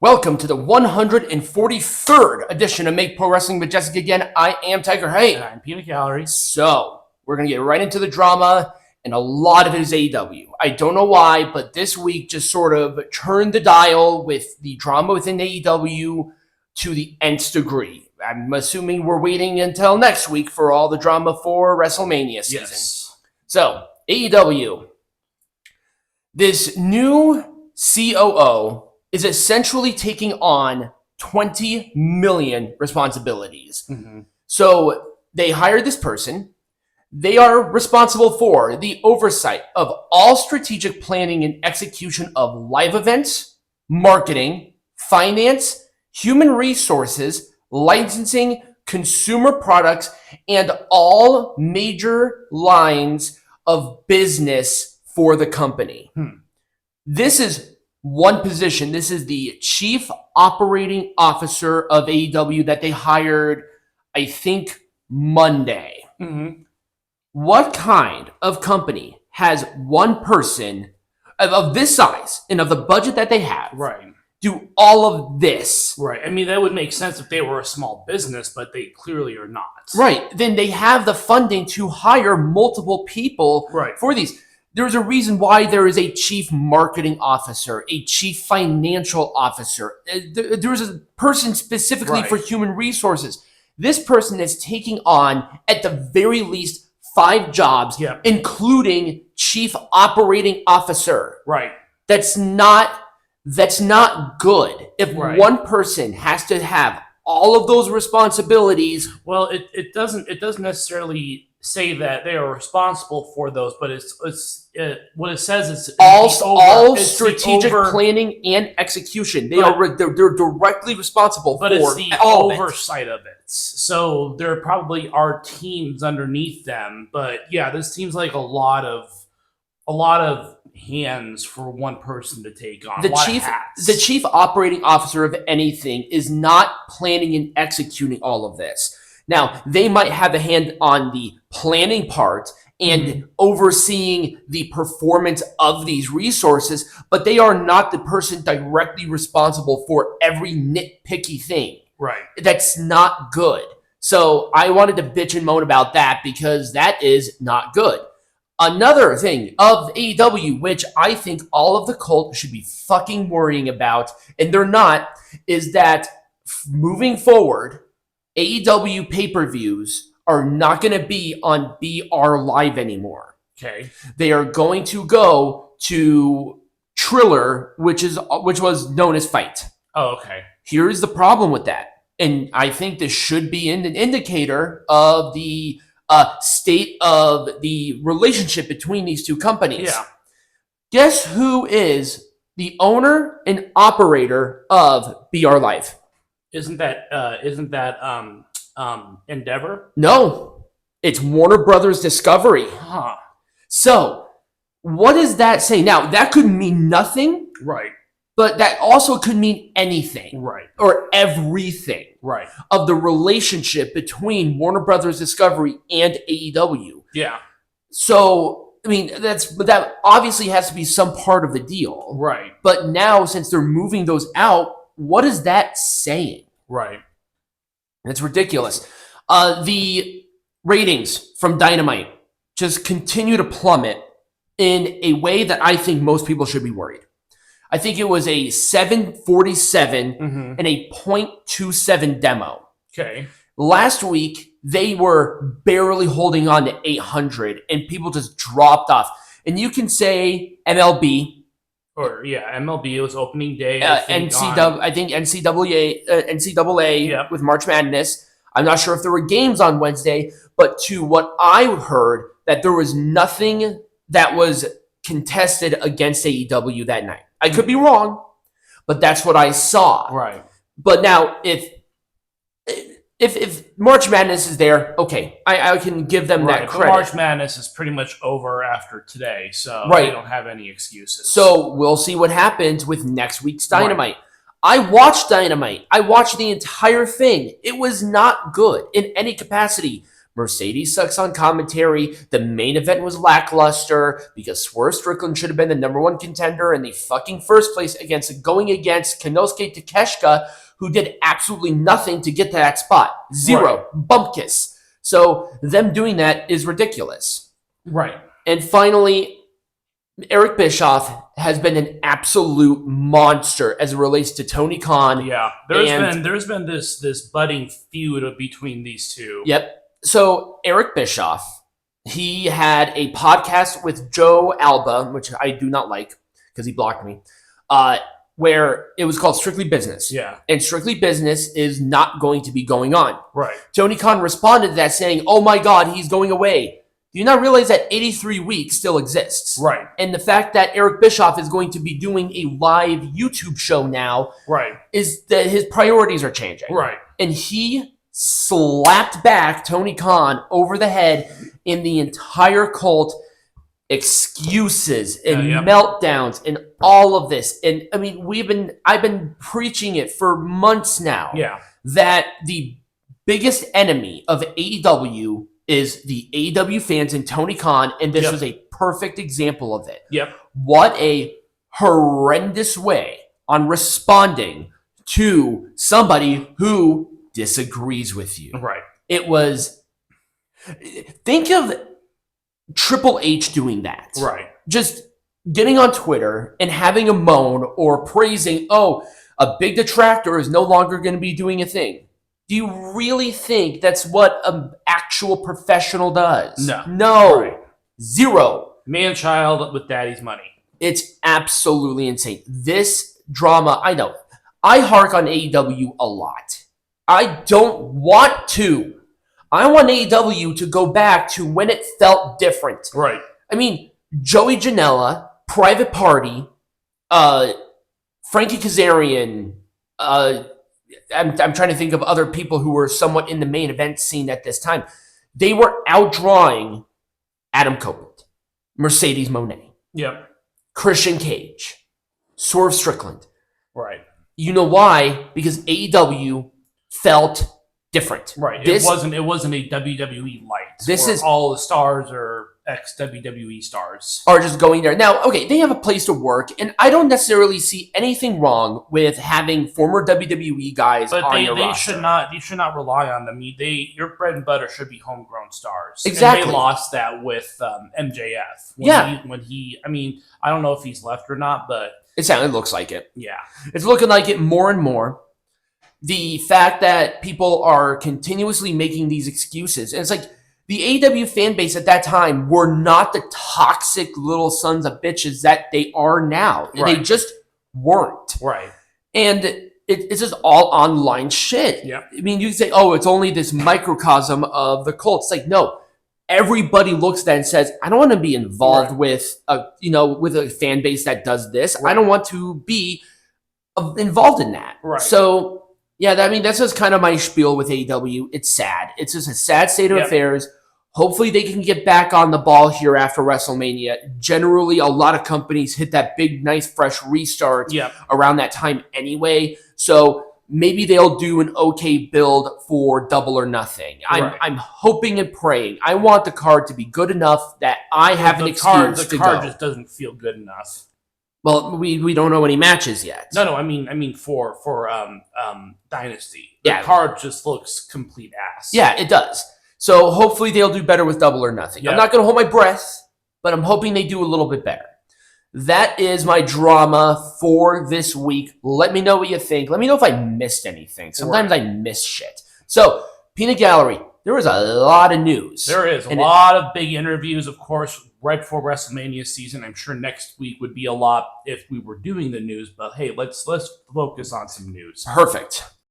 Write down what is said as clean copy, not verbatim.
Welcome to the 143rd edition of Make Pro Wrestling Majestic again. I am Tiger Hay. And I'm Peanut Gallery. So, we're going to get right into the drama, and a lot of it is AEW. I don't know why, but this week just sort of turned the dial with the drama within AEW to the nth degree. I'm assuming we're waiting until next week for all the drama for WrestleMania season. Yes. So, AEW. This new COO is essentially taking on 20 million responsibilities. Mm-hmm. So they hired this person. They are responsible for the oversight of all strategic planning and execution of live events, marketing, finance, human resources, licensing, consumer products, and all major lines of business for the company. This is one position. This is the Chief Operating Officer of AEW that they hired, I think, Monday. Mm-hmm. What kind of company has one person of this size and of the budget that they have do all of this? Right. I mean, that would make sense if they were a small business, but they clearly are not. Right. Then they have the funding to hire multiple people for these. There's a reason why there is a chief marketing officer, a chief financial officer. There's a person specifically for human resources. This person is taking on, at the very least, 5 jobs, including chief operating officer. Right. That's not good. If one person has to have all of those responsibilities. Well, it doesn't necessarily say that they are responsible for those, but it's what it says is all strategic planning and execution. They're directly responsible for it's the oversight of it. So there probably are teams underneath them, but yeah, this seems like a lot of hands for one person to take on. The chief operating officer of anything is not planning and executing all of this. Now, they might have a hand on the planning part and overseeing the performance of these resources, but they are not the person directly responsible for every nitpicky thing. Right. That's not good. So I wanted to bitch and moan about that because that is not good. Another thing of AEW, which I think all of the cult should be fucking worrying about, and they're not, is that moving forward, AEW pay-per-views are not going to be on BR Live anymore. Okay. They are going to go to Triller, which was known as Fight. Oh, okay. Here's the problem with that. And I think this should be an indicator of the state of the relationship between these two companies. Yeah. Guess who is the owner and operator of BR Live? Isn't that Endeavor? No, it's Warner Brothers Discovery. Huh. So, what does that say? Now, that could mean nothing. Right. But that also could mean anything. Right. Or everything. Right. Of the relationship between Warner Brothers Discovery and AEW. Yeah. So, I mean, that obviously has to be some part of the deal. Right. But now, since they're moving those out, what is that saying? Right. It's ridiculous. The ratings from Dynamite just continue to plummet in a way that I think most people should be worried. I think it was a 747 and a 0.27 demo. Okay. Last week, they were barely holding on to 800, and people just dropped off. And you can say MLB. MLB was opening day. I think NCAA with March Madness. I'm not sure if there were games on Wednesday, but to what I heard, that there was nothing that was contested against AEW that night. I could be wrong, but that's what I saw. Right. But now, if March Madness is there, okay, I can give them that credit. March Madness is pretty much over after today, so they don't have any excuses. So we'll see what happens with next week's Dynamite. I watched Dynamite. I watched the entire thing. It was not good in any capacity. Mercedes sucks on commentary. The main event was lackluster because Swerve Strickland should have been the number one contender in the fucking first place going against Konosuke Takeshita, who did absolutely nothing to get to that spot. Zero. Right. Bumpkiss. So them doing that is ridiculous. Right. And finally, Eric Bischoff has been an absolute monster as it relates to Tony Khan. Yeah, there's been this budding feud between these two. Yep. So Eric Bischoff, he had a podcast with Joe Alba, which I do not like because he blocked me, where it was called Strictly Business. Yeah. And Strictly Business is not going to be going on. Right. Tony Khan responded to that saying, "Oh my God, he's going away." Do you not realize that 83 Weeks still exists? Right. And the fact that Eric Bischoff is going to be doing a live YouTube show now, right, is that his priorities are changing. Right. And he slapped back Tony Khan over the head in the entire cult, excuses and meltdowns and all of this. And I mean, I've been preaching it for months now. Yeah. That the biggest enemy of AEW is the AEW fans and Tony Khan, and this was a perfect example of it. Yep. What a horrendous way on responding to somebody who disagrees with you. Right. It was... Think of Triple H doing that. Right. Just getting on Twitter and having a moan or praising, oh, a big detractor is no longer going to be doing a thing. Do you really think that's what an actual professional does? No. No. Right. Zero. Man-child with daddy's money. It's absolutely insane. This drama, I know. I hark on AEW a lot. I don't want to. I want AEW to go back to when it felt different. Right. I mean, Joey Janela, Private Party, Frankie Kazarian, I'm trying to think of other people who were somewhat in the main event scene at this time. They were outdrawing Adam Copeland, Mercedes Moné, Christian Cage, Swerve Strickland. Right. You know why? Because AEW felt different. Right. It wasn't a WWE light. This is all the stars are ex-WWE stars. Are just going there. Now, okay, they have a place to work, and I don't necessarily see anything wrong with having former WWE guys on your roster. You should not rely on them. Your bread and butter should be homegrown stars. Exactly. And they lost that with MJF. When he, I mean, I don't know if he's left or not, but it looks like it. Yeah. It's looking like it more and more. The fact that people are continuously making these excuses, and it's like, the AEW fan base at that time were not the toxic little sons of bitches that they are now. Right. They just weren't. Right. And it's just all online shit. Yeah. I mean, you can say, oh, it's only this microcosm of the cult. It's like, no. Everybody looks at that and says, I don't want to be involved with a fan base that does this. Right. I don't want to be involved in that. Right. So, yeah, that's just kind of my spiel with AEW. It's sad. It's just a sad state of affairs. Hopefully they can get back on the ball here after WrestleMania. Generally, a lot of companies hit that big, nice, fresh restart around that time anyway. So maybe they'll do an okay build for Double or Nothing. I'm hoping and praying. I want the card to be good enough that I have an excuse to go. The card just doesn't feel good enough. Well, we don't know any matches yet. No, I mean for Dynasty. The card just looks complete ass. Yeah, it does. So hopefully they'll do better with Double or Nothing. I'm not going to hold my breath, but I'm hoping they do a little bit better. That is my drama for this week. Let me know what you think. Let me know if I missed anything. Sometimes I miss shit. So, Peanut Gallery, there was a lot of news. There is a lot of big interviews, of course, right before WrestleMania season. I'm sure next week would be a lot if we were doing the news, but hey, let's focus on some news. Perfect.